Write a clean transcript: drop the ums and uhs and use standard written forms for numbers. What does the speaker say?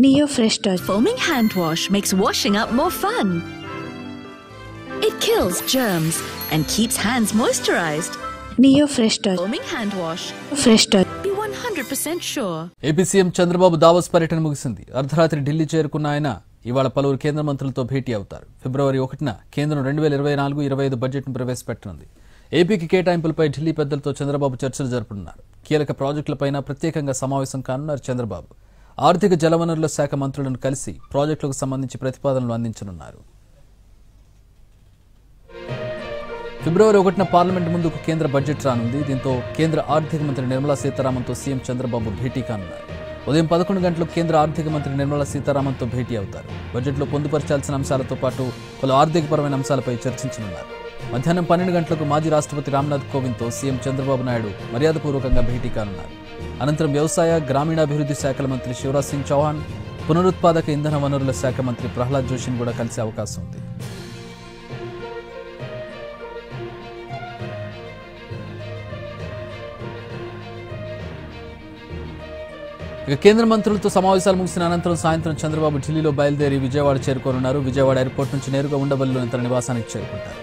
Neo Fresh Touch Foaming hand wash makes washing up more fun. It kills germs and keeps hands moisturized. Neo Fresh Touch Foaming hand wash. Fresh Touch Be 100% sure. AP CM Chandrababu Davos పర్యటన ముగిసింది. అర్ధరాత్రి ఢిల్లీ చేరుకున్న ఆయన ఇవాళ పలువురు కేంద్ర మంత్రులతో భేటీ అవుతారు. ఫిబ్రవరి 1న కేంద్రం 2024-25 బడ్జెట్ను ప్రవేశపెట్టనుంది. ఏపీకి కేటాయింపులపై ఢిల్లీ పెద్దలతో చంద్రబాబు చర్చలు జరుపుతున్నారు. కీలక ప్రాజెక్టులపైన ప్రత్యేకంగా సమావేశం కానున్నారు చంద్రబాబు. ఆర్థిక జలవనరుల శాఖ మంత్రులను కలిసి ప్రాజెక్టులకు సంబంధించి ప్రతిపాదనలు అందించనున్నారు. ఫిబ్రవరి 1న పార్లమెంట్ ముందుకు కేంద్ర బడ్జెట్ రానుంది. దీంతో కేంద్ర ఆర్థిక మంత్రి నిర్మలా సీతారామన్తో సీఎం చంద్రబాబు భేటీ కానున్నారు. ఉదయం 11 గంటలకు కేంద్ర ఆర్థిక మంత్రి నిర్మలా సీతారామన్తో భేటీ అవుతారు. బడ్జెట్లో పొందుపరచాల్సిన అంశాలతో పాటు పలు ఆర్థికపరమైన అంశాలపై చర్చించనున్నారు. మధ్యాహ్నం 12 గంటలకు మాజీ రాష్ట్రపతి రామ్నాథ్ కోవింద్తో సీఎం చంద్రబాబు నాయుడు మర్యాదపూర్వకంగా భేటీ కానున్నారు. అనంతరం వ్యవసాయ, గ్రామీణాభివృద్ధి శాఖల మంత్రి శివరాజ్ సింగ్ చౌహాన్, పునరుత్పాదక ఇంధన వనరుల శాఖ మంత్రి ప్రహ్లాద్ జోషిని కూడా కలిసే అవకాశం ఉంది. ఇక కేంద్ర మంత్రులతో సమావేశాలు ముగిసిన అనంతరం సాయంత్రం చంద్రబాబు ఢిల్లీలో బయలుదేరి విజయవాడ చేరుకోనున్నారు. విజయవాడ ఎయిర్పోర్ట్ నుంచి నేరుగా ఉండవల్లిలోని తన నివాసానికి చేరుకుంటారు.